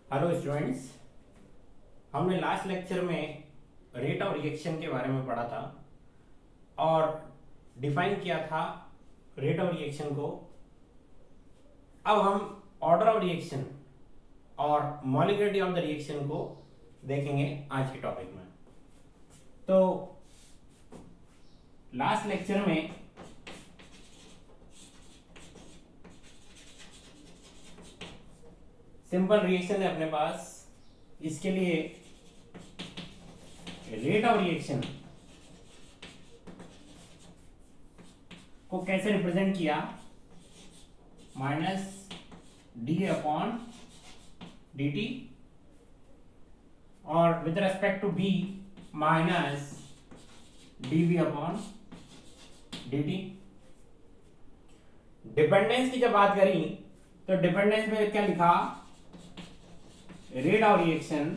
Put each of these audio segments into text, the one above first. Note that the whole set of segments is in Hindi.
हेलो स्टूडेंट्स, हमने लास्ट लेक्चर में रेट ऑफ रिएक्शन के बारे में पढ़ा था और डिफाइन किया था रेट ऑफ रिएक्शन को। अब हम ऑर्डर ऑफ रिएक्शन और मॉलिक्युलरिटी ऑफ द रिएक्शन को देखेंगे आज के टॉपिक में। तो लास्ट लेक्चर में सिंपल रिएक्शन है अपने पास, इसके लिए रेट ऑफ रिएक्शन को कैसे रिप्रेजेंट किया, minus D upon D T और with respect to B minus D B upon D T. Dependence की जब बात करी तो डिपेंडेंस में क्या लिखा, rate of reaction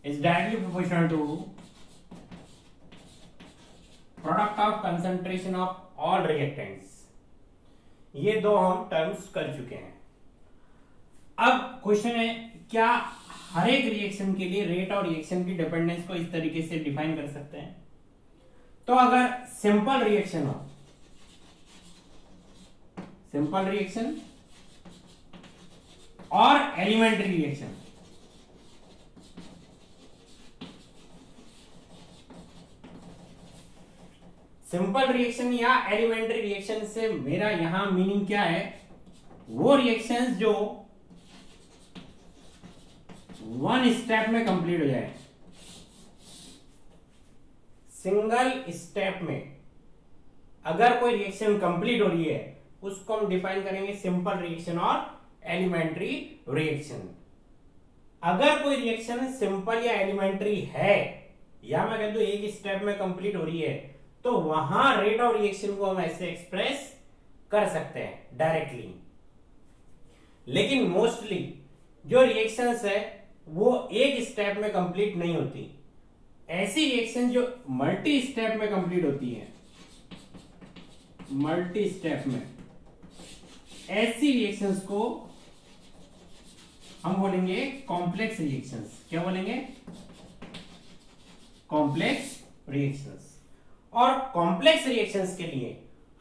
is directly proportional to product of concentration of all reactants। ये दो हम टर्म्स कर चुके हैं। अब क्वेश्चन है, क्या हर एक रिएक्शन के लिए रेट और रिएक्शन की डिपेंडेंस को इस तरीके से डिफाइन कर सकते हैं? तो अगर सिंपल रिएक्शन हो, सिंपल रिएक्शन और एलिमेंट्री रिएक्शन, सिंपल रिएक्शन या एलिमेंट्री रिएक्शन से मेरा यहां मीनिंग क्या है, वो रिएक्शंस जो वन स्टेप में कंप्लीट हो जाए, सिंगल स्टेप में अगर कोई रिएक्शन कंप्लीट हो रही है उसको हम डिफाइन करेंगे सिंपल रिएक्शन और एलिमेंट्री रिएक्शन। अगर कोई रिएक्शन सिंपल या एलिमेंट्री है या मैं कह दूं एक स्टेप में कंप्लीट हो रही है, तो वहां रेट ऑफ रिएक्शन को हम ऐसे एक्सप्रेस कर सकते हैं डायरेक्टली। लेकिन मोस्टली जो रिएक्शंस है वो एक स्टेप में कंप्लीट नहीं होती। ऐसी रिएक्शन जो मल्टी स्टेप में कंप्लीट होती है, मल्टी स्टेप में, ऐसी रिएक्शंस को हम बोलेंगे कॉम्प्लेक्स रिएक्शंस। क्या बोलेंगे? Complex reactions. और कॉम्प्लेक्स रिएक्शंस के लिए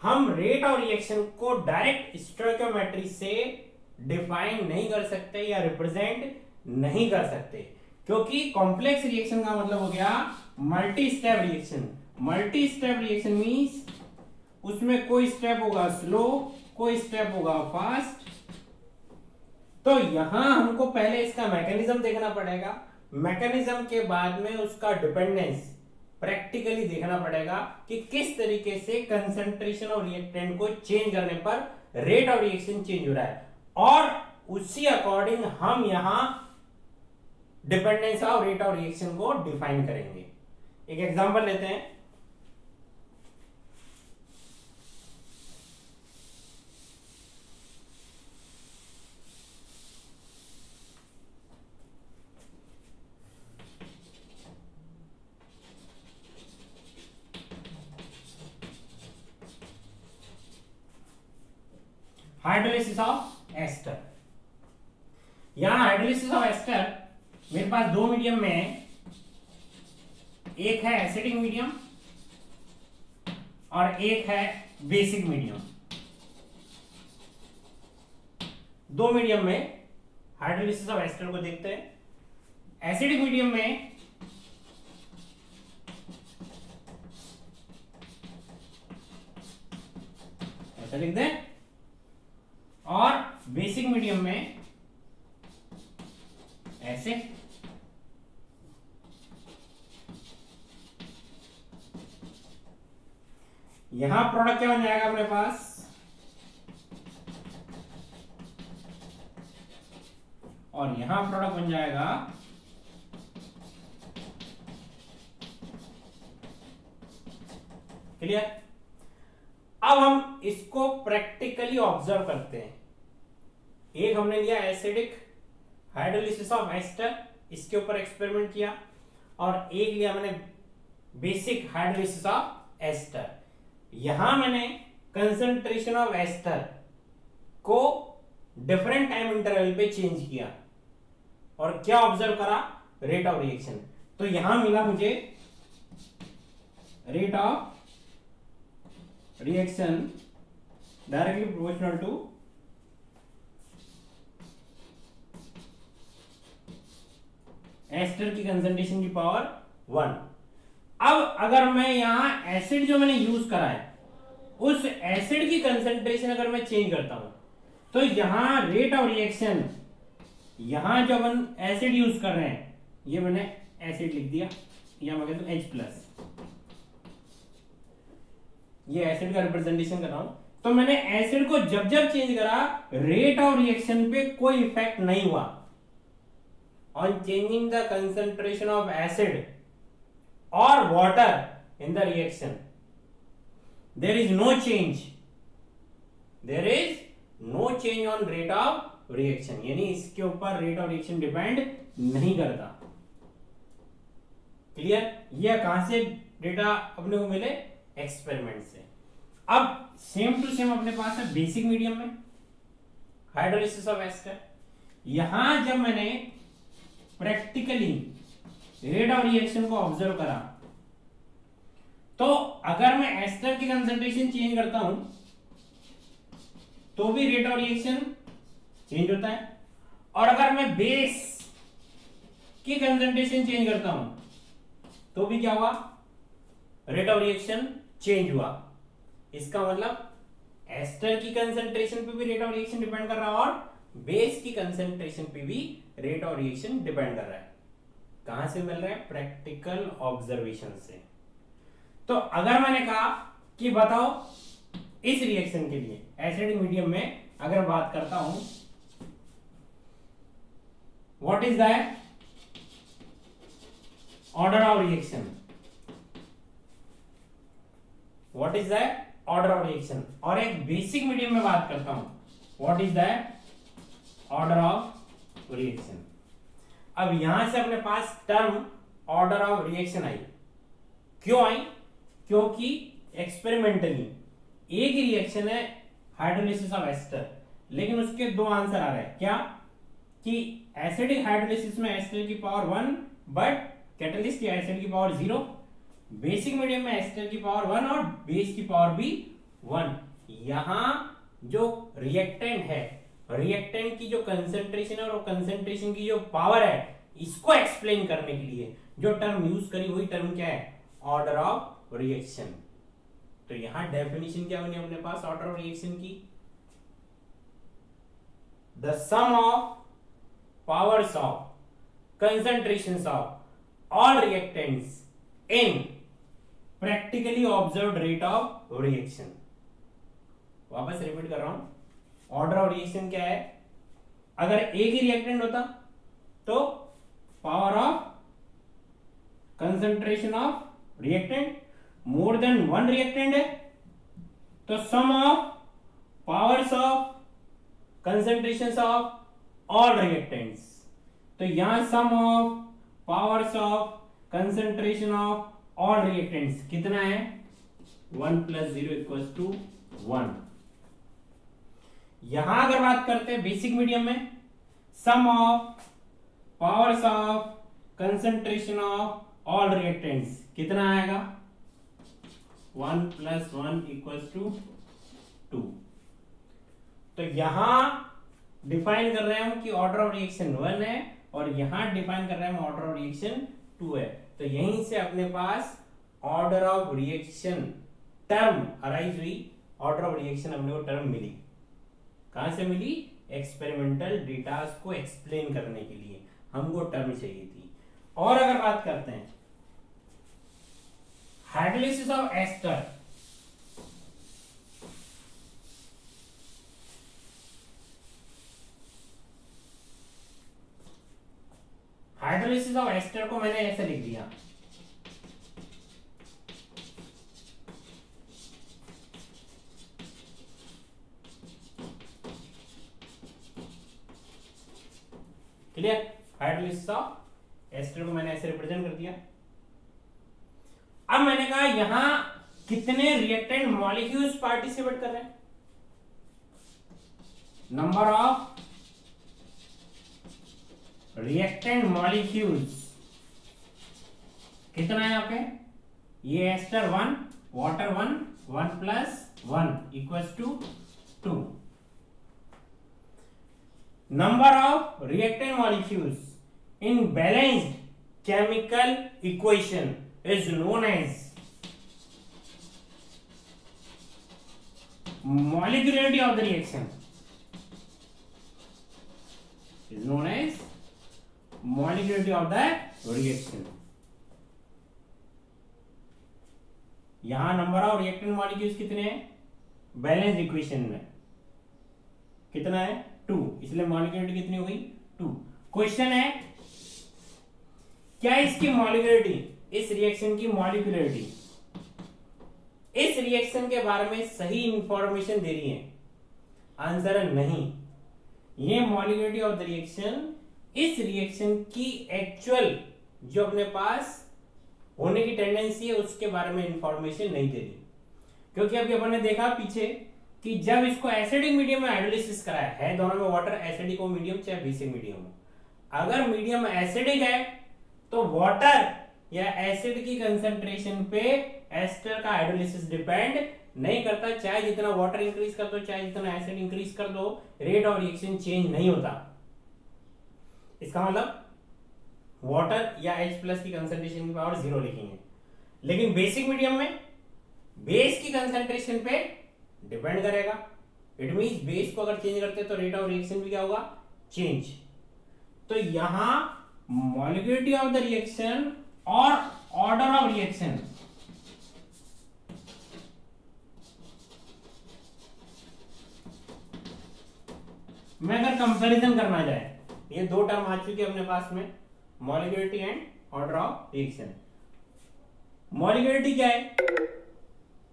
हम रेट ऑफ रिएक्शन को डायरेक्ट स्टोइकियोमेट्री से डिफाइन नहीं कर सकते या रिप्रेजेंट नहीं कर सकते, क्योंकि कॉम्प्लेक्स रिएक्शन का मतलब हो गया multi step reaction. Multi step reaction means उसमें कोई स्टेप होगा स्लो, कोई स्टेप होगा फास्ट। तो यहां हमको पहले इसका मैकेनिज्म देखना पड़ेगा, मैकेनिज्म के बाद में उसका डिपेंडेंस प्रैक्टिकली देखना पड़ेगा कि किस तरीके से कंसंट्रेशन ऑफ रिएक्टेंट को चेंज करने पर रेट ऑफ रिएक्शन चेंज हो रहा है, और उसी अकॉर्डिंग हम यहां dependence of rate of reaction को डिफाइन करेंगे। एक एग्जांपल लेते हैं। Hydrolysis of ester. यहां हाइड्रोलिसिस ऑफ एस्टर मेरे पास दो मीडियम में है, एक है एसिडिक मीडियम और एक है बेसिक मीडियम। दो मीडियम में हाइड्रोलिसिस ऑफ एस्टर को देखते हैं। एसिडिक मीडियम में ऐसा लिख दें, और बेसिक मीडियम में ऐसे। यहां प्रोडक्ट क्या बन जाएगा अपने पास, और यहां प्रोडक्ट बन जाएगा क्लियर। अब हम इसको प्रैक्टिकली ऑब्जर्व करते हैं। एक हमने लिया एसिडिक हाइड्रोलिसिस ऑफ एस्टर, इसके ऊपर एक्सपेरिमेंट किया, और एक लिया मैंने बेसिक हाइड्रोलिसिस ऑफ एस्टर। यहां मैंने कंसंट्रेशन ऑफ एस्टर को डिफरेंट टाइम इंटरवल पे चेंज किया और क्या ऑब्जर्व करा, रेट ऑफ रिएक्शन। तो यहां मिला मुझे rate of reaction directly proportional to ester की कंसंट्रेशन की पावर 1। अब अगर मैं यहां एसिड जो मैंने यूज करा है उस एसिड की कंसंट्रेशन अगर मैं चेंज करता हूं तो यहां रेट ऑफ रिएक्शन, यहां जो अपन एसिड यूज कर रहे हैं, ये मैंने एसिड लिख दिया या मैं कहता हूं H+, ये एसिड का रिप्रेजेंटेशन कर रहा हूं। तो मैंने एसिड को जब जब चेंज करा रेट ऑफ रिएक्शन पे कोई इफेक्ट नहीं हुआ। On changing the concentration of acid और water in the reaction there is no change, there is no change on rate of reaction, यानी इसके ऊपर रेट ऑफ रिएक्शन डिपेंड नहीं करता। क्लियर? ये कहां से डेटा अपने को मिले? एक्सपेरिमेंट से। अब सेम टू सेम अपने पास है बेसिक मीडियम में हाइड्रोलिसिस ऑफ एस्टर। यहां जब मैंने प्रैक्टिकली रेट ऑफ रिएक्शन को ऑब्जर्व करा तो अगर मैं एस्टर की कंसंट्रेशन चेंज करता हूं तो भी रेट ऑफ रिएक्शन चेंज होता है, और अगर मैं बेस की कंसंट्रेशन चेंज करता हूं तो भी क्या हुआ? रेट ऑफ रिएक्शन चेंज हुआ। इसका मतलब एस्टर की कंसंट्रेशन पे भी रेट ऑफ रिएक्शन डिपेंड कर रहा है और बेस की कंसंट्रेशन पे भी रेट ऑफ रिएक्शन डिपेंड कर रहा है। कहां से मिल रहा है? प्रैक्टिकल ऑब्जर्वेशन से। तो अगर मैंने कहा कि बताओ इस रिएक्शन के लिए एसिडिक मीडियम में अगर बात करता हूं, what is the order of reaction, what is the order of reaction, और एक बेसिक मीडियम में बात करता हूं, what is the order of reaction. अब यहां से अपने पास टर्म ऑर्डर ऑफ रिएक्शन आई। क्यों आई? क्योंकि एक्सपेरिमेंटली एक ही रिएक्शन है हाइड्रोलिसिस ऑफ एस्टर, लेकिन उसके दो आंसर आ रहे हैं। क्या? कि एसिडिक हाइड्रोलिसिस में एस्टर की पावर 1 बट कैटलिस्ट या एसिड की पावर 0, बेसिक मीडियम में एस्टर की पावर 1 और बेस की पावर भी 1। यहां जो रिएक्टेंट है, रिएक्टेंट की जो कंसंट्रेशन है और कंसंट्रेशन की जो पावर है, इसको एक्सप्लेन करने के लिए जो टर्म यूज करी वही टर्म क्या है? Order of reaction. तो यहां डेफिनेशन क्या बनी अपने पास ऑर्डर ऑफ रिएक्शन की? The sum of powers of concentrations of all reactants in practically observed rate of reaction। वापस रिपीट कर रहा हूं, ऑर्डर ऑफ रिएक्शन क्या है? अगर एक ही रिएक्टेंट होता तो power of concentration of reactant, more than one reactant है तो sum of powers of concentrations of all reactants. तो यहां sum of powers of concentration of all reactants कितना है? 1 + 0 = 1। यहां अगर बात करते हैं बेसिक मीडियम में, sum of powers of concentration of all reactants कितना आएगा? 1 + 1 = 2। तो यहां डिफाइन कर रहे हैं हम कि ऑर्डर ऑफ रिएक्शन 1 है और यहां डिफाइन कर रहे हैं हम ऑर्डर ऑफ रिएक्शन 2 है। तो यहीं से अपने पास order of reaction term arise हुई, ऑर्डर ऑफ रिएक्शन हमने वो टर्म मिली। कहां से मिली? एक्सपेरिमेंटल डेटा को एक्सप्लेन करने के लिए हमको टर्म चाहिए थी। और अगर बात करते हैं hydrolysis of ester, hydrolysis of ester को मैंने ऐसे लिख दिया, क्लियर? हाइड्रोलिसिस ऑफ एस्टर को मैंने ऐसे रिप्रेजेंट कर दिया। अब मैंने कहा यहां कितने रिएक्टेंट मॉलिक्यूल्स पार्टिसिपेट कर रहे हैं? नंबर ऑफ रिएक्टेंट मॉलिक्यूल्स कितना है यहाँ पे, ये ester 1 water 1 1 plus 1 equals to 2. Number of reactant molecules in balanced chemical equation is known as molecularity of the reaction is known as molecularity of the reaction. यहां नंबर ऑफ रिएक्टेंट मॉलिक्यूल्स कितने हैं बैलेंस इक्वेशन में, कितना है 2, इसलिए मॉलिक्युलरिटी कितनी हो गई 2. क्वेश्चन है क्या इसकी मॉलिक्युलरिटी, इस रिएक्शन की मॉलिक्युलरिटी इस रिएक्शन के बारे में सही इंफॉर्मेशन दे रही है? आंसर है नहीं. ये मॉलिक्युलरिटी ऑफ द रिएक्शन इस रिएक्शन की एक्चुअल जो अपने पास होने की टेंडेंसी है उसके बारे में इंफॉर्मेशन नहीं दे रही. क्योंकि अभी अपन ने देखा पीछे कि जब इसको एसिडिक मीडियम में हाइड्रोलिसिस कराया है, दोनों में वाटर एसिडिक हो मीडियम चाहे बेसिक मीडियम हो, अगर मीडियम एसिडिक है तो वाटर या एसिड की कंसंट्रेशन पे एस्टर का हाइड्रोलिसिस डिपेंड नहीं करता. चाहे जितना वाटर इंक्रीज कर दो चाहे जितना एसिड इंक्रीज कर दो, रेट ऑफ रिएक्शन चेंज नहीं होता. इसका मतलब वाटर या H प्लस की कंसंट्रेशन की पावर 0 लिखेंगे. लेकिन बेसिक मीडियम में बेस की कंसंट्रेशन पे डिपेंड करेगा. इट मींस बेस को अगर चेंज करते तो रेट ऑफ रिएक्शन भी क्या होगा, चेंज. तो यहां मॉलिक्युलरिटी ऑफ द रिएक्शन और ऑर्डर ऑफ रिएक्शन में अगर कंपैरिजन करना जाए, ये दो टर्म आ चुके अपने पास में, मॉलिक्युलरिटी एंड ऑर्डर ऑफ रिएक्शन. मॉलिक्युलरिटी क्या है,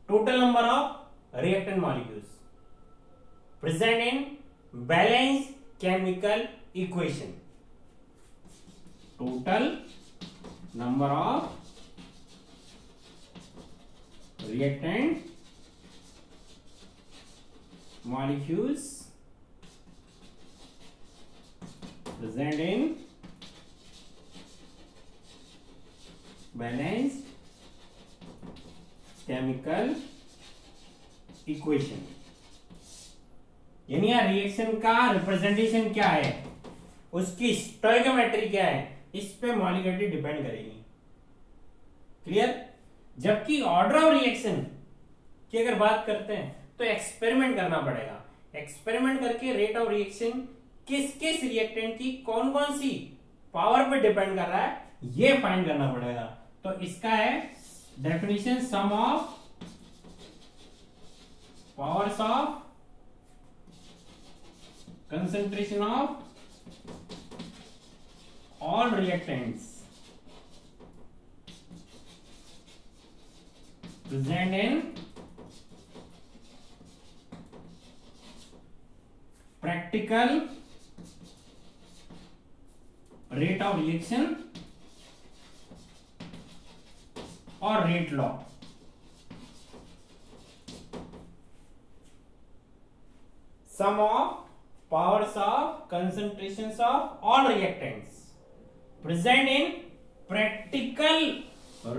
total number of reactant molecules present in balance chemical equation. Total number of reactant molecules present in balanced chemical equation. यानी यार रिएक्शन का रिप्रेजेंटेशन क्या है, उसकी स्टोइकोमेट्री क्या है, इस पे मॉलिक्युलरिटी डिपेंड करेगी. क्लियर. जबकि ऑर्डर ऑफ रिएक्शन की अगर बात करते हैं तो एक्सपेरिमेंट करना पड़ेगा. एक्सपेरिमेंट करके रेट ऑफ रिएक्शन किस किस रिएक्टेंट की कौन कौन सी पावर पे डिपेंड कर रहा है ये फाइंड करना पड़ेगा. तो इसका है definition, sum of powers of concentration of all reactants present in practical rate of reaction or rate law. Sum of powers of concentrations of all reactants present in practical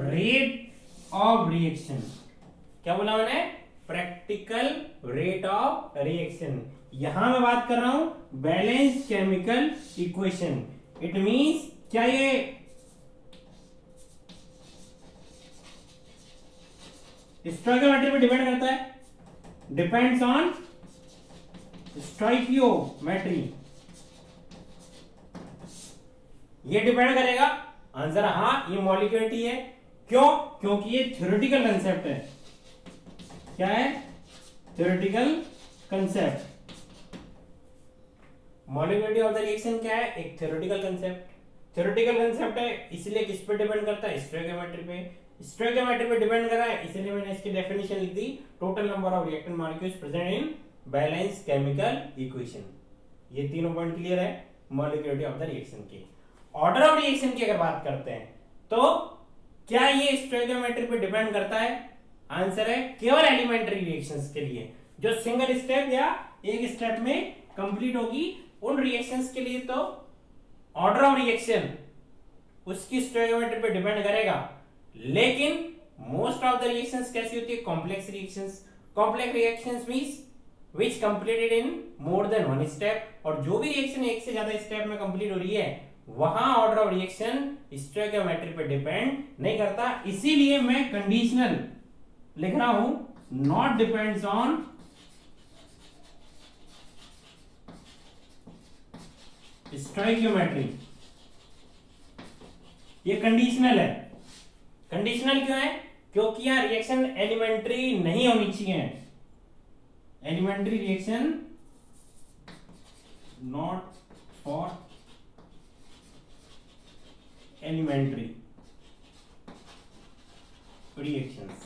rate of reaction. क्या बोला मैंने, प्रैक्टिकल रेट ऑफ रिएक्शन. यहां मैं बात कर रहा हूं balance chemical equation. It means क्या ये स्टोइकोमेट्री पे डिपेंड करता है, डिपेंड्स ऑन स्टोइकियोमेट्री. ये डिपेंड करेगा. आंसर हाँ, ये मॉलिक्युलरिटी है. क्यों? क्योंकि ये थ्योरेटिकल कंसेप्ट है. क्या है? Theoretical concept. Molecularity of the reaction क्या है? एक थ्योरेटिकल कंसेप्ट. थ्योरेटिकल कंसेप्ट है इसलिए किस पे डिपेंड करता है, स्टोइकियोमेट्री पे. स्टोइकियोमेट्री पे डिपेंड कर रहा है इसलिए मैंने इसकी डेफिनेशन लिख दी, total number of reactant molecules present in balance chemical equation. ये तीनों पॉइंट क्लियर है मॉलिक्युलरिटी ऑफ द रिएक्शन की. ऑर्डर ऑफ रिएक्शन की अगर बात करते हैं तो क्या ये स्टोइकियोमेट्री पे डिपेंड करता है? आंसर है केवल एलिमेंट्री रिएक्शंस के लिए, जो सिंगल स्टेप या एक स्टेप में कंप्लीट होगी। उन रिएक्शंस के लिए तो ऑर्डर ऑफ रिएक्शन उसकी स्टोइकियोमेट्री पे डिपेंड करेगा, लेकिन मोस्ट ऑफ द रिएक्शंस कैसी होती है? Complex reactions. Complex reactions means which completed in more than one step, और जो भी रिएक्शन एक से ज्यादा स्टेप में कंप्लीट हो रही है वहां ऑर्डर ऑफ रिएक्शन स्टोइकियोमेट्री पे डिपेंड नहीं करता। इसीलिए मैं कंडीशनल लिख रहा हूं, नॉट डिपेंड्स ऑन स्टोइकियोमेट्री। ये कंडीशनल है। कंडीशनल क्यों है? क्योंकि यहां रिएक्शन एलिमेंट्री नहीं होनी चाहिए। Elementary reaction not for elementary reactions,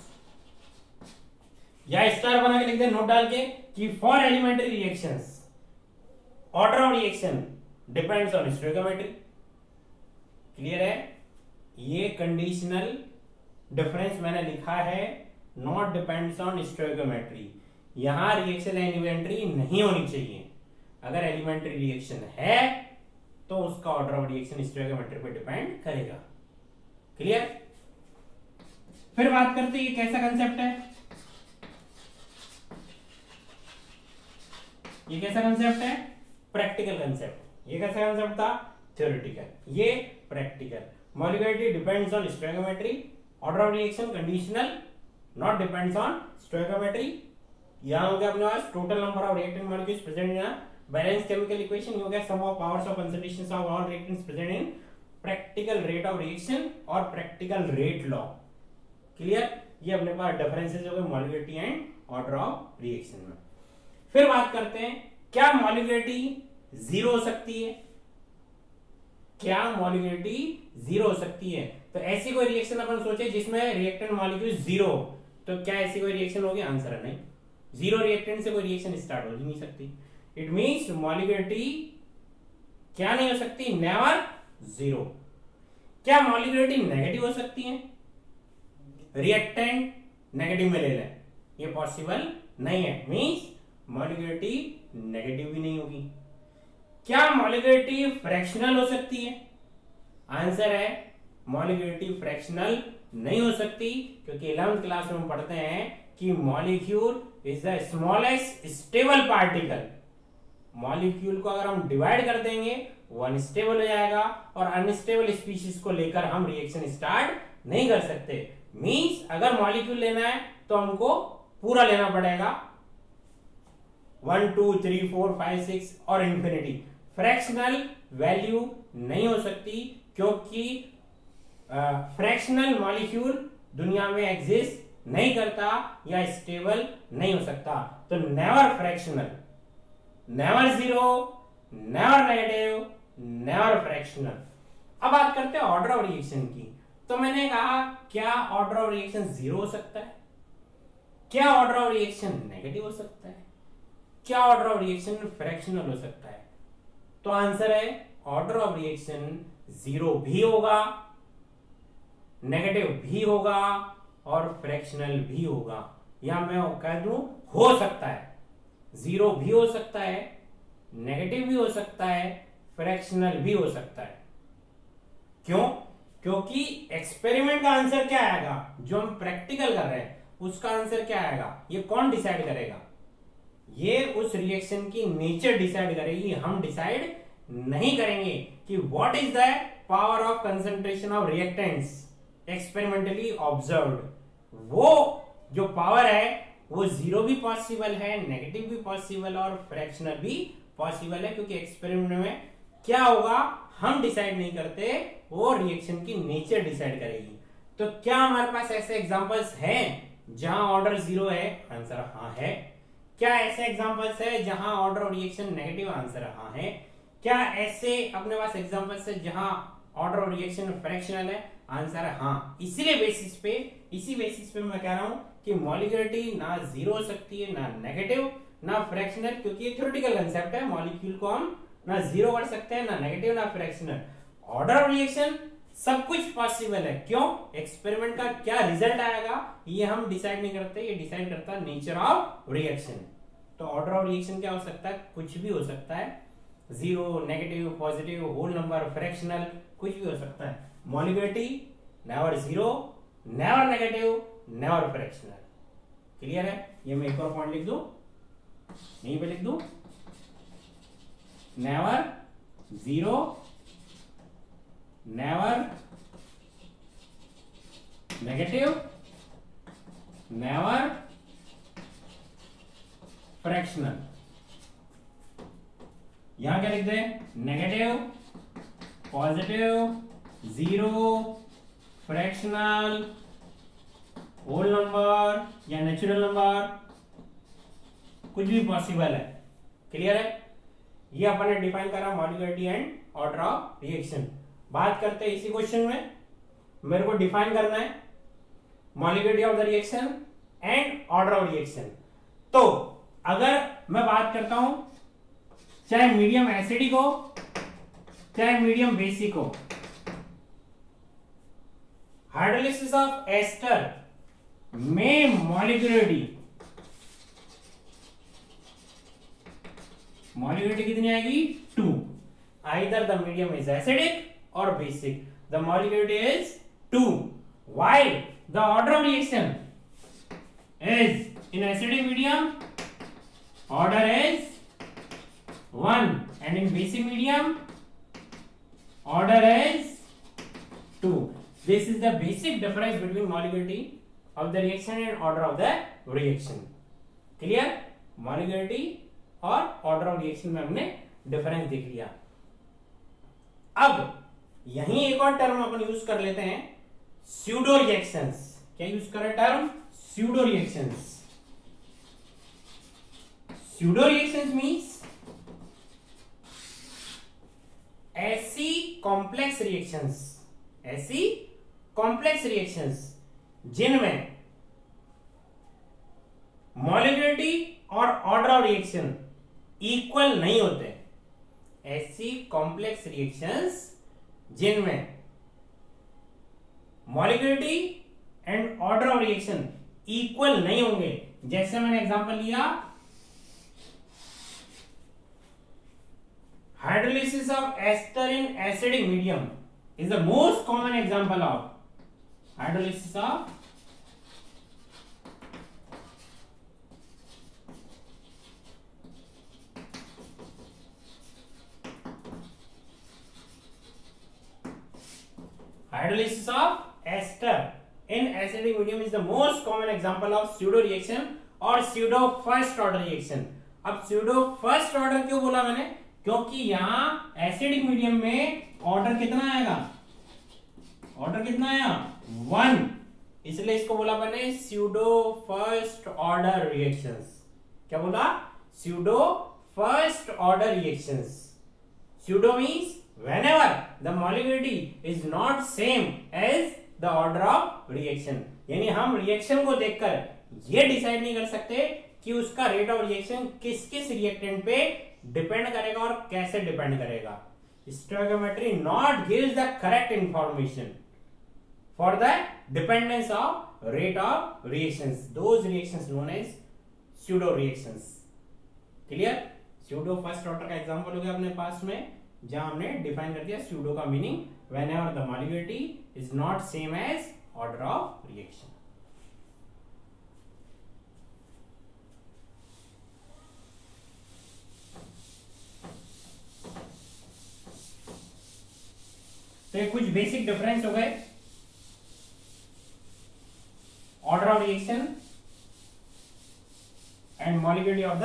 या स्टार बना के लिख दे नोट डाल के कि for elementary reactions order of reaction depends on stoichiometry. Clear है? ये कंडीशनल डिफरेंस मैंने लिखा है, नॉट डिपेंड्स ऑन स्टोइकियोमेट्री। यहां रिएक्शन एलिमेंट्री नहीं होनी चाहिए। अगर एलिमेंट्री रिएक्शन है तो उसका ऑर्डर ऑफ रिएक्शन स्टोइकियोमेट्री पे डिपेंड करेगा। क्लियर? फिर बात करते हैं ये कैसा कंसेप्ट है। ये कैसा कंसेप्ट है? Practical concept. ये कैसा कंसेप्ट था? थ्योरेटिकल, ये practical. Molecularity depends on stoichiometry, order of reaction conditional, not depends on stoichiometry. यहां हो गया अपने पास total number of reactant molecules present in a balance chemical equation. हो गया sum of powers of concentrations of all reactants present in practical rate of reaction और प्रैक्टिकल रेट लॉ। क्लियर? ये अपने पास डिफरेंसेस हो गए molecularity and order of reaction में। फिर बात करते हैं, क्या मॉलिक्युलरिटी जीरो हो सकती है? क्या मॉलिक्युलरिटी जीरो हो सकती है? तो ऐसी कोई रिएक्शन अपन सोचे जिसमें रिएक्टेंट मॉलिक्यूल जीरो, तो क्या ऐसी कोई रिएक्शन होगी? आंसर है नहीं। जीरो रिएक्टेंट से कोई रिएक्शन स्टार्ट हो ही नहीं सकती। इट मींस मॉलिक्युलरिटी क्या नहीं हो सकती? Never zero. क्या मॉलिक्युलरिटी नेगेटिव हो सकती है? रिएक्टेंट नेगेटिव में ले लें, ये पॉसिबल नहीं है। मींस मॉलिक्युलरिटी नेगेटिव भी नहीं होगी। क्या मॉलिक्युलरिटी फ्रैक्शनल हो सकती है? आंसर है मॉलिक्युलरिटी फ्रैक्शनल नहीं हो सकती, क्योंकि 11th क्लास में हम पढ़ते हैं कि molecule is the smallest stable particle. Molecule को अगर हम डिवाइड कर देंगे वो अनस्टेबल हो जाएगा, और अनस्टेबल स्पीशीज को लेकर हम रिएक्शन स्टार्ट नहीं कर सकते। मींस अगर मॉलिक्यूल लेना है तो हमको पूरा लेना पड़ेगा, 1 2 3 4 5 6 और इंफिनिटी। फ्रैक्शनल वैल्यू नहीं हो सकती, क्योंकि फ्रैक्शनल मॉलिक्यूल दुनिया में एग्जिस्ट नहीं करता या स्टेबल नहीं हो सकता। तो never fractional, never zero, never negative, never fractional. अब बात करते हैं ऑर्डर ऑफ रिएक्शन की। तो मैंने कहा क्या ऑर्डर ऑफ रिएक्शन जीरो हो सकता है? क्या ऑर्डर ऑफ रिएक्शन नेगेटिव हो सकता है? क्या ऑर्डर ऑफ रिएक्शन फ्रैक्शनल हो सकता है? तो आंसर है ऑर्डर ऑफ रिएक्शन जीरो भी होगा, नेगेटिव भी होगा और फ्रैक्शनल भी होगा। या मैं कह दूं हो सकता है, जीरो भी हो सकता है, नेगेटिव भी हो सकता है, फ्रैक्शनल भी हो सकता है। क्यों? क्योंकि एक्सपेरिमेंट का आंसर क्या आएगा, जो हम प्रैक्टिकल कर रहे हैं उसका आंसर क्या आएगा, ये कौन डिसाइड करेगा? ये उस रिएक्शन की नेचर डिसाइड करेगी। हम डिसाइड नहीं करेंगे कि what is the power of concentration of reactants experimentally observed. वो जो पावर है वो जीरो भी पॉसिबल है, नेगेटिव भी पॉसिबल और फ्रैक्शनल भी पॉसिबल है, क्योंकि एक्सपेरिमेंट में क्या होगा हम डिसाइड नहीं करते, वो रिएक्शन की नेचर डिसाइड करेगी। तो क्या हमारे पास ऐसे एग्जांपल्स हैं जहां ऑर्डर जीरो है? आंसर हाँ है। क्या ऐसे एग्जांपल्स है जहां order of reaction negative? Answer हाँ है। क्या ऐसे अपने पास एग्जांपल्स है जहां ऑर्डर ऑफ रिएक्शन फ्रैक्शनल है? आंसर है हाँ। इसी बेसिस पे मैं कह रहा हूं कि मॉलिक्युलरिटी ना जीरो हो सकती है, ना नेगेटिव, ना फ्रैक्शनल, क्योंकि ये थ्योरेटिकल कंसेप्ट है। मॉलिक्यूल को हम ना जीरो कर सकते हैं, ना नेगेटिव, ना फ्रैक्शनल। ऑर्डर ऑफ रिएक्शन सब कुछ पॉसिबल है। क्यों? एक्सपेरिमेंट का क्या रिजल्ट आएगा ये हम डिसाइड नहीं करते, ये डिसाइड करता नेचर ऑफ रिएक्शन। तो ऑर्डर ऑफ रिएक्शन क्या हो सकता है, कुछ भी हो सकता है, zero, negative, positive, whole number, fractional, कुछ भी हो सकता है। Molecularity never zero, never negative, never fractional. Clear है? ये मैं एक और पॉइंट लिख दूं, यहीं पे लिख दूं, never zero, never negative, never fractional. यहां क्या लिख दे, negative, positive, zero, fractional, whole number या नेचुरल नंबर, कुछ भी पॉसिबल है। क्लियर है? ये अपन ने डिफाइन करा मॉलिक्युलरिटी एंड ऑर्डर ऑफ रिएक्शन। बात करते हैं इसी क्वेश्चन में, मेरे को डिफाइन करना है molecularity of the reaction and order of reaction. तो अगर मैं बात करता हूं चाहे मीडियम एसिडिक हो चाहे मीडियम बेसिक हो, हाइड्रोलिसिस ऑफ एस्टर में मॉलिक्युलरिटी कितनी आएगी, 2। Either the medium is acidic और basic, the molecularity is 2, while the order of reaction is in acidic medium order is 1 and in basic medium order is 2. This is the basic difference between molecularity of the reaction and order of the reaction. Clear? Molecularity और order of reaction में हमने डिफरेंस देख लिया। अब यहीं एक और टर्म अपन यूज कर लेते हैं, स्यूडो रिएक्शंस। क्या यूज करें term, pseudo reactions. Pseudo reactions means ऐसी कॉम्प्लेक्स रिएक्शंस जिनमें मॉलिक्युलरिटी और ऑर्डर ऑफ रिएक्शन इक्वल नहीं होते। ऐसी कॉम्प्लेक्स रिएक्शंस जिनमें molecularity and order of reaction equal नहीं होंगे। जैसे मैंने एग्जांपल लिया, hydrolysis of ester in acidic medium is the most common example of hydrolysis of hydrolysis of ester in acidic medium is the most common example of pseudo reaction और pseudo first order reaction। अब pseudo first order क्यों बोला मैंने, क्योंकि यहां एसिडिक मीडियम में ऑर्डर कितना आएगा, 1, इसलिए इसको बोला मैंने pseudo first order reactions। क्या बोला, pseudo first order reactions। pseudo means whenever the molecularity is not same as the order of reaction, यानी हम रिएक्शन को देखकर ये डिसाइड नहीं कर सकते कि उसका रेट ऑफ रिएक्शन किस किस रिएक्टेंट पे डिपेंड करेगा और कैसे डिपेंड करेगा। Stoichiometry not gives the correct information for the dependence of rate of reactions, those reactions known as pseudo reactions. Clear? Pseudo first order का एग्जांपल हो गया अपने पास में, जहां हमने डिफाइन कर दिया स्यूडो का meaning whenever the molecularity is not same as order of reaction. तो ये कुछ बेसिक डिफरेंस हो गए order of reaction and molecularity of the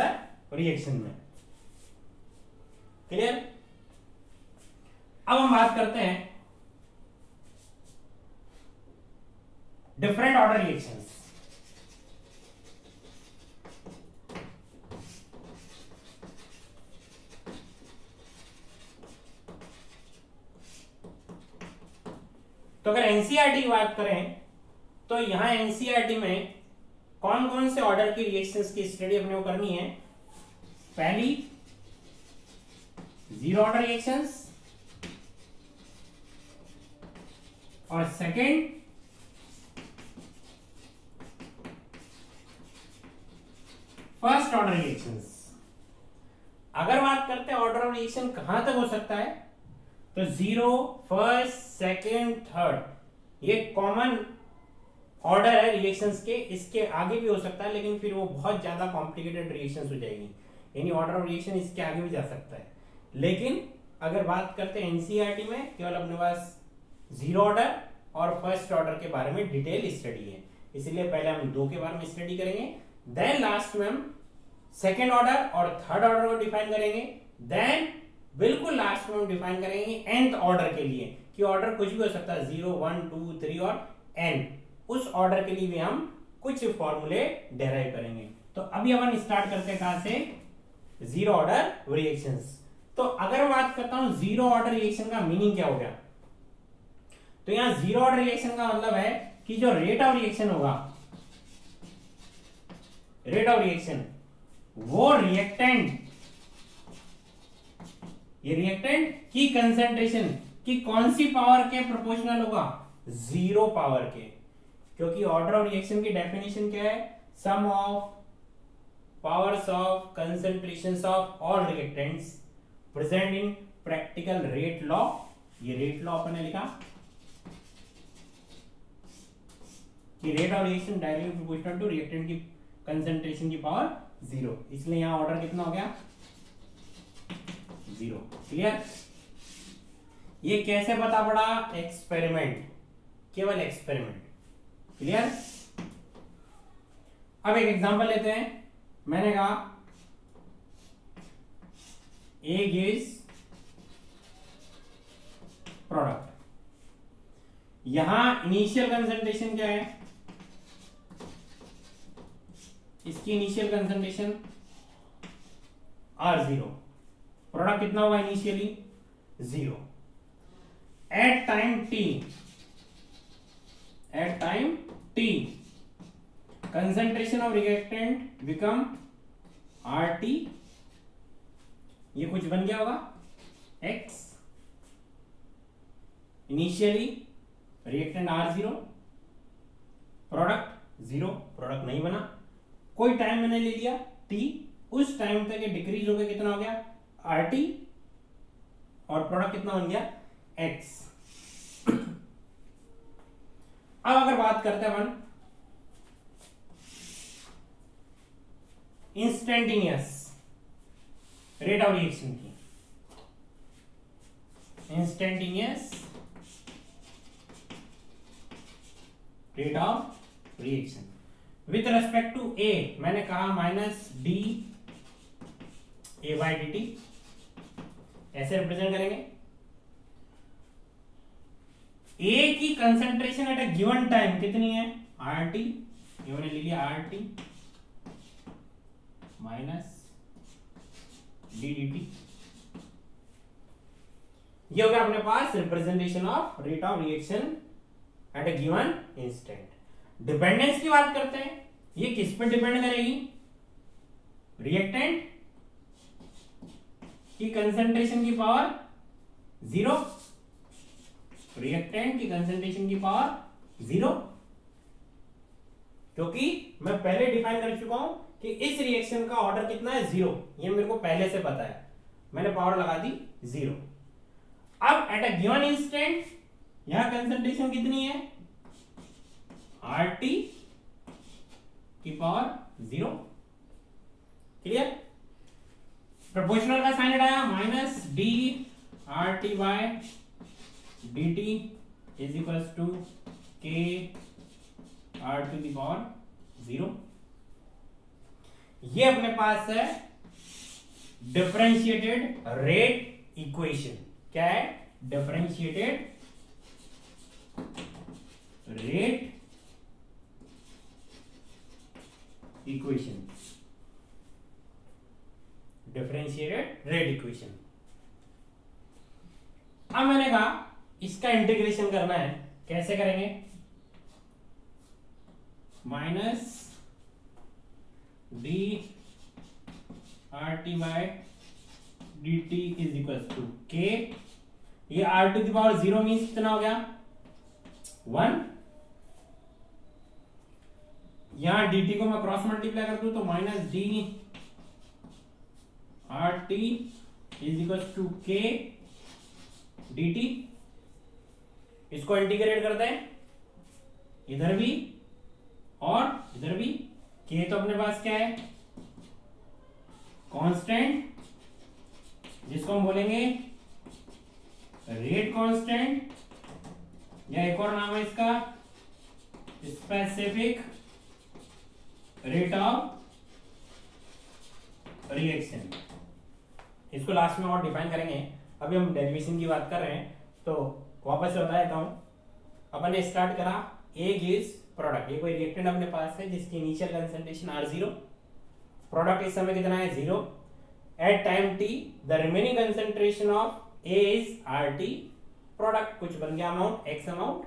reaction में। क्लियर? अब हम बात करते हैं डिफरेंट ऑर्डर रिएक्शंस। तो अगर एनसीईआरटी की बात करें तो यहां एनसीईआरटी में कौन कौन से ऑर्डर की रिएक्शंस की स्टडी अपने को करनी है। पहली, जीरो ऑर्डर रिएक्शंस, और सेकंड फर्स्ट ऑर्डर रिएक्शंस। अगर बात करते हैं ऑर्डर ऑफ रिएक्शन कहां तक हो सकता है, तो 0, फर्स्ट, सेकंड, थर्ड ये कॉमन ऑर्डर है रिएक्शंस के। इसके आगे भी हो सकता है लेकिन फिर वो बहुत ज्यादा कॉम्प्लिकेटेड रिएक्शंस हो जाएगी, यानी ऑर्डर ऑफ रिएक्शन इसके आगे भी जा सकता है। लेकिन अगर बात करते हैं एनसीईआरटी में केवल अपने पास 0 ऑर्डर और फर्स्ट ऑर्डर के बारे में डिटेल स्टडी है, इसलिए पहले हम 2 के बारे में स्टडी करेंगे, देन लास्ट में हम सेकेंड ऑर्डर और थर्ड ऑर्डर को डिफाइन करेंगे, देन बिल्कुल लास्ट में हम डिफाइन करेंगे nth ऑर्डर के लिए कि ऑर्डर कुछ भी हो सकता है 0, 1, 2, 3 और n। उस ऑर्डर के लिए भी हम कुछ फॉर्मूले डेराइव करेंगे। तो अभी अपन स्टार्ट करते हैं कहां से, 0 ऑर्डर रिएक्शंस। तो अगर मैं बात करता हूं 0 ऑर्डर रिएक्शन का मीनिंग क्या हो गया, तो यहां 0 ऑर्डर रिएक्शन का मतलब है कि जो रेट ऑफ रिएक्शन होगा, रेट ऑफ रिएक्शन वो रिएक्टेंट, ये रिएक्टेंट की कंसेंट्रेशन की कौन सी पावर के प्रोपोर्शनल होगा, 0 पावर के। क्योंकि ऑर्डर ऑफ रिएक्शन की डेफिनेशन क्या है, sum of powers of concentrations of all reactants present in practical rate law. ये रेट लॉ अपन ने लिखा कि rate of reaction directly proportional to reactant की कंसेंट्रेशन की पावर 0, इसलिए यहां ऑर्डर कितना हो गया, 0। क्लियर। ये कैसे पता पड़ा, एक्सपेरिमेंट, केवल एक्सपेरिमेंट। क्लियर। अब एक एग्जांपल लेते हैं। मैंने कहा ए गिव्स प्रोडक्ट, यहां इनिशियल कंसंट्रेशन क्या है, इसकी इनिशियल कंसंट्रेशन R0, प्रोडक्ट कितना होगा initially 0। At time t concentration of reactant become RT, ये कुछ बन गया होगा X। Initially reactant R0, product 0, product नहीं बना, कोई टाइम मैंने ले लिया t, उस टाइम तक ये डिक्रीज हो गया, कितना हो गया RT, और प्रोडक्ट कितना बन गया X। अब अगर बात करते हैं अपन इंस्टेंटेनियस रेट ऑफ रिएक्शन की, instantaneous rate of reaction with respect to A, मैंने कहा -d a/dt, ऐसे रिप्रेजेंट करेंगे। ए की concentration at a given time कितनी है, RT, ये मैंने ले लिया RT माइनस ddt। ये हो गया अपने पास representation of rate of reaction at a given instant. Dependence की बात करते हैं, ये किस पर डिपेंड करेगी, रिएक्टेंट की कंसंट्रेशन की पावर 0, रिएक्टेंट की कंसंट्रेशन की पावर 0, क्योंकि मैं पहले डिफाइन कर चुका हूं कि इस रिएक्शन का ऑर्डर कितना है 0, ये मेरे को पहले से पता है, मैंने पावर लगा दी 0। अब एट अ गिवन इंस्टेंट यहां कंसंट्रेशन कितनी है, RT की पावर 0। क्लियर। प्रोपोर्शनल का साइन हटाया, -d RT by dt is equal to k R to the power 0। ये अपने पास है डिफरेंशिएटेड रेट इक्वेशन। क्या है, differentiated rate equation, differentiated rate equation. अब मैंने कहा इसका इंटीग्रेशन करना है, कैसे करेंगे, -d RT by dt is equal to k, ये R to the power 0 means कितना हो गया 1, यहां dt को मैं क्रॉस मल्टीप्लाई कर दूं तो minus D R T is equal to K D T. इसको इंटीग्रेट करते हैं इधर भी और इधर भी। के तो अपने पास क्या है, कांस्टेंट, जिसको हम बोलेंगे रेट कांस्टेंट, या एक और नाम है इसका स्पेसिफिक रेट ऑफ रिएक्शन। इसको लास्ट में और डिफाइन करेंगे, अभी हम डेरिवेशन की बात कर रहे हैं। तो वापस से बता देता हूं, अपन ने स्टार्ट करा ए गिव्स प्रोडक्ट। ये कोई रिएक्टेंट अपने पास है जिसकी इनिशियल कंसंट्रेशन R0, प्रोडक्ट इस समय कितना है 0। At time t the remaining concentration of A is RT, product कुछ बन गया अमाउंट x अमाउंट।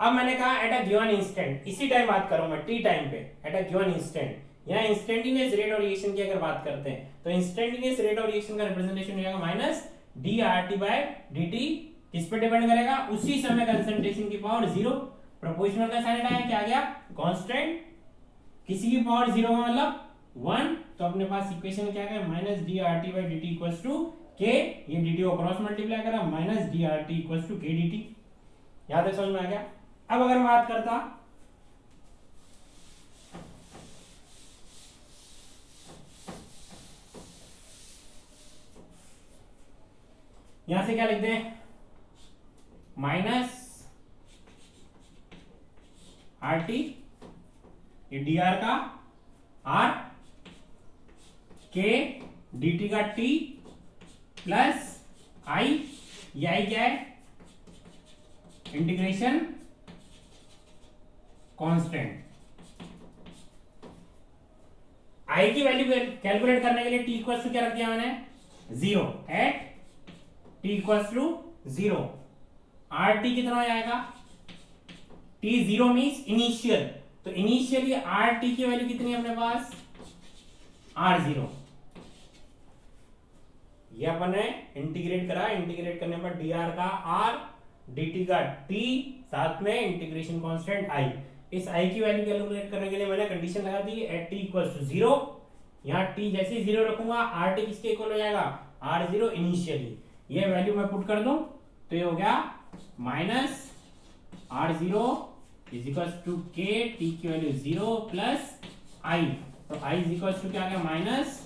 अब मैंने कहा एट अ गिवन इंस्टेंट, इसी टाइम बात कर रहा हूं मैं t टाइम पे, एट अ गिवन इंस्टेंट। यहाँ इंस्टेंटेनियस रेट ऑफ रिएक्शन की अगर बात करते हैं तो इंस्टेंटेनियस रेट ऑफ रिएक्शन का रिप्रेजेंटेशन हो जाएगा minus D R T by D T. किस पे डिपेंड करेगा, उसी समय कंसंट्रेशन की पावर 0। प्रोपोर्शनल का साइन हटाया, क्या आ गया कांस्टेंट, किसी की पावर 0 का मतलब 1। तो अपने पास इक्वेशन क्या है, minus D R T by D T equals to K, ये डी टी को क्रॉस मल्टीप्लाई करा, minus D R T equals to K D T. यहां तक समझ में आ गया। अब अगर मैं बात करता यहां से क्या लिखते हैं, माइनस आर टी, ये डी आर का आर, के डी टी का टी, प्लस आई, ये आई क्या है इंटीग्रेशन कांस्टेंट। आई की वैल्यू कैलकुलेट करने के लिए टी इक्वल टू क्या रख दिया मैंने 0, at T equal to 0। R T कितना हो जाएगा, टी 0 मीन्स इनिशियल, तो इनिशियली आर टी की वैल्यू कितनी है अपने पास R0। ये अपन ने इंटीग्रेट करा, इंटीग्रेट करने पर डी आर का R, डी टी का T, साथ में इंटीग्रेशन कांस्टेंट I। इस I की वैल्यू कैलकुलेट करने के लिए मैंने कंडीशन लगा दी एट टी इक्वल टू 0। यहाँ T जैसे ही 0 रखूंगा आर टी किसके इक्वल हो जाएगा R0 इनिशियली। ये वैल्यू मैं पुट कर दूं तो ये हो गया minus R0 is equal to K, T की वैल्यू 0 प्लस I, तो I इज इक्वल टू क्या आ गया माइनस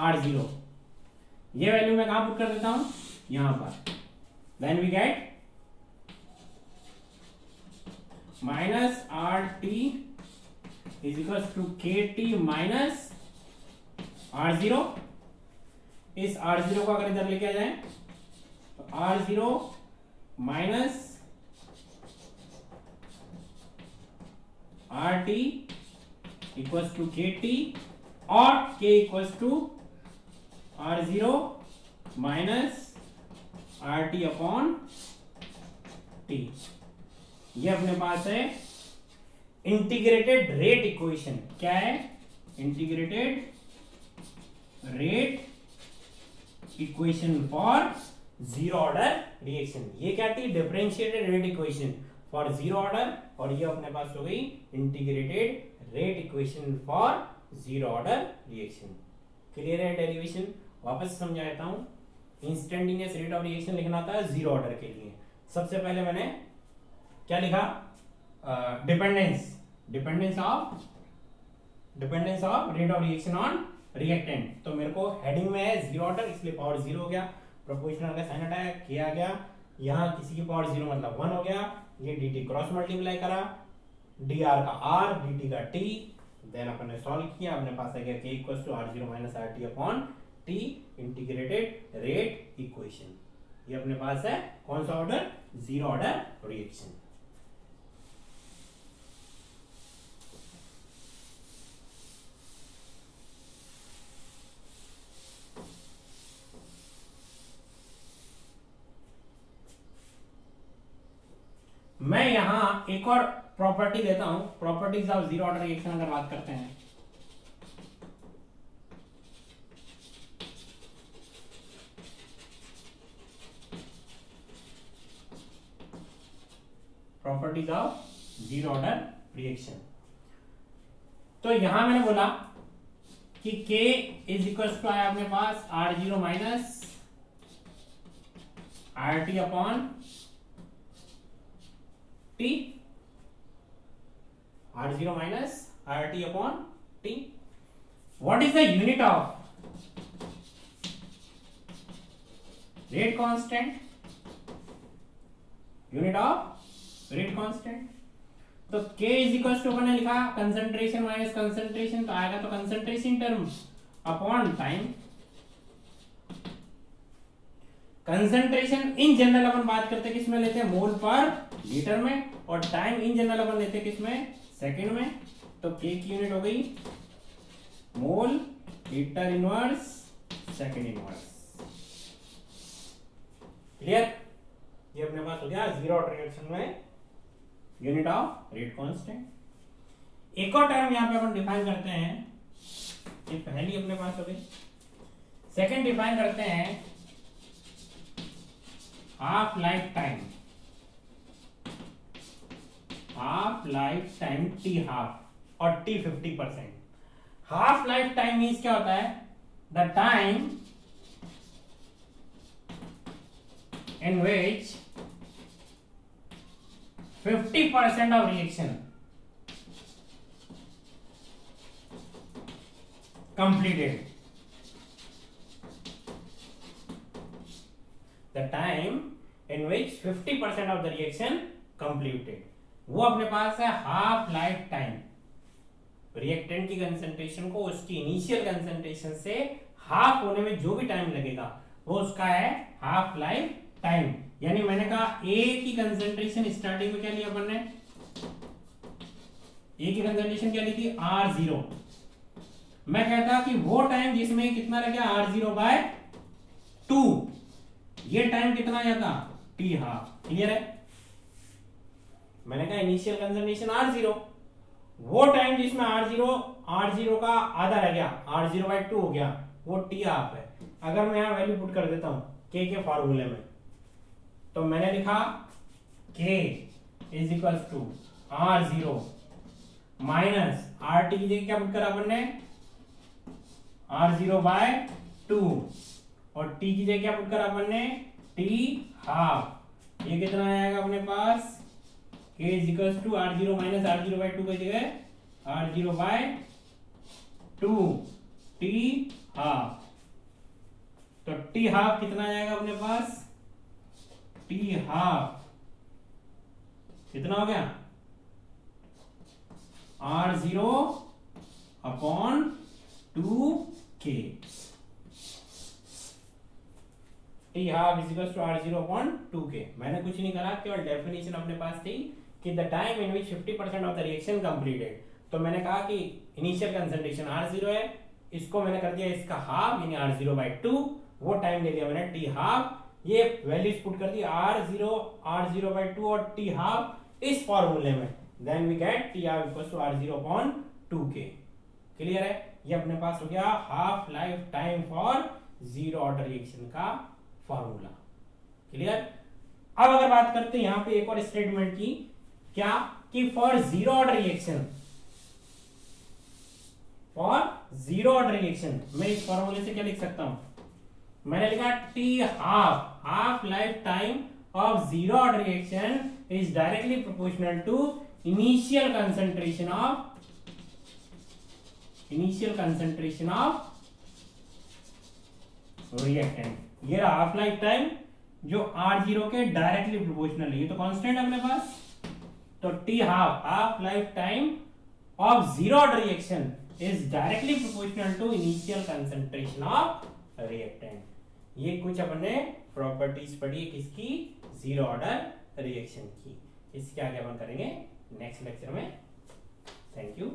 R0। ये वैल्यू मैं कहां पुट कर देता हूं, यहां पर। Then we get minus R T is equal to K T minus R0। इस R0 को अगर इधर लेके आ जाए तो R0 minus R T equals to K T, और K equals to R0 minus R T upon T. ये अपने पास है इंटीग्रेटेड रेट इक्वेशन। क्या है, integrated rate equation for zero order reaction. ये क्या थी, differentiated rate equation for zero order, और ये अपने पास हो गई integrated rate equation for zero order reaction. Clear है डेरिवेशन, वापस समझा देता हूं। इंस्टेंटेनियस रेट ऑफ रिएक्शन लिखना था जीरो ऑर्डर के लिए। सबसे पहले मैंने क्या लिखा, dependence of rate of reaction on reactant. तो मेरे को हेडिंग में है जीरो ऑर्डर, इसलिए पावर 0 हो गया। प्रोपोर्शनल का साइन हटाया, किया गया, यहाँ किसी की पावर 0 मतलब 1 हो गया। ये dt क्रॉस मल्टीप्लाई करा, dr का r, dt का t, देन अपन ने सॉल्व किया, अपने पास आ गया k equals to r0 minus rt upon t integrated rate equation. ये अपने पास है कौन सा ऑर्डर, जीरो ऑर्डर रिएक्शन। मैं यहां एक और प्रॉपर्टी देता हूं, properties of zero order reaction अगर बात करते हैं। Properties of zero order reaction. तो यहां मैंने बोला कि K इज इक्वल टू आया अपने पास R0 minus RT upon T, R0 minus RT upon T. What is the unit of rate constant? Unit of rate constant. तो K इज इक्वल टू अपन ने लिखा कंसंट्रेशन माइनस कंसंट्रेशन, तो आएगा तो concentration term upon time. Concentration in general अपन बात करते हैं किसमें लेते हैं, मोल पर लीटर में, और टाइम इन जनरल अपन लेते हैं किसमें, सेकंड में. तो K की यूनिट हो गई mole litre inverse second inverse. Clear? ये अपने पास हो गया जीरो ऑर्डर रिएक्शन में यूनिट ऑफ रेट कांस्टेंट. एक और टर्म यहां पे अपन डिफाइन करते हैं, ये पहली अपने पास हो गई. सेकंड डिफाइन करते हैं half life time. Half life time T half और T 50%. Half life time means क्या होता है, the time in which 50% of reaction completed. The time in which 50% of the reaction completed. वो अपने पास है हाफ लाइफ टाइम. रिएक्टेंट की कंसंट्रेशन को उसकी इनिशियल कंसंट्रेशन से हाफ होने में जो भी टाइम लगेगा वो उसका है हाफ लाइफ टाइम. यानी मैंने कहा A की कंसंट्रेशन स्टार्टिंग में क्या लिया अपन ने, A की कंसंट्रेशन क्या ली थी R0. मैं कहता कि वो टाइम जिसमें कितना लग गया R0/2, ये टाइम कितना आया था T हाफ. क्लियर है? मैंने कहा इनिशियल कंसंट्रेशन R0, वो टाइम जिसमें R0 का आधा रह गया, R0/2 हो गया, वो T हाफ है. अगर मैं यहां वैल्यू पुट कर देता हूं K के फॉर्मूले में, तो मैंने लिखा K is equal to R0 minus RT की जगह क्या पुट करा अपन ने R0/2, और T की जगह क्या पुट करा अपन ने T हाफ. ये कितना आएगा अपने पास, K is equal to R0 minus R0/2 की जगह R0/2 T हाफ. तो T हाफ कितना आएगा अपने पास, T हाफ कितना हो गया R0 upon 2K. T half is equal to R0 upon 2K. मैंने कुछ नहीं करा, केवल डेफिनेशन अपने पास थी कि the time in which 50% of the reaction completed. तो मैंने कहा कि इनिशियल कंसंट्रेशन R0 है, इसको मैंने कर दिया इसका हाफ यानी R0/2, वो टाइम ले लिया मैंने T हाफ. ये वैल्यूज पुट कर दी R0/2 और T हाफ इस फॉर्मूले में, then we get T half equal to R0 upon 2K. Clear है? ये अपने पास हो गया half life time for zero order reaction का फॉर्मूला. क्लियर? अब अगर बात करते हैं यहां पे एक और स्टेटमेंट की, क्या कि फॉर जीरो ऑर्डर रिएक्शन, मैं इस फॉर्मूले से क्या लिख सकता हूं, मैंने लिखा T half life time of zero order reaction is directly proportional to initial concentration of reactant. ये रहा हाफ लाइफ टाइम जो R0 के डायरेक्टली प्रोपोर्शनल है. ये तो कांस्टेंट है अपने पास. तो T half life time of zero order reaction is directly proportional to initial concentration of reactant. ये कुछ अपने प्रॉपर्टीज पढ़ी किसकी, जीरो ऑर्डर रिएक्शन की. इसके आगे अपन करेंगे नेक्स्ट लेक्चर में. Thank you.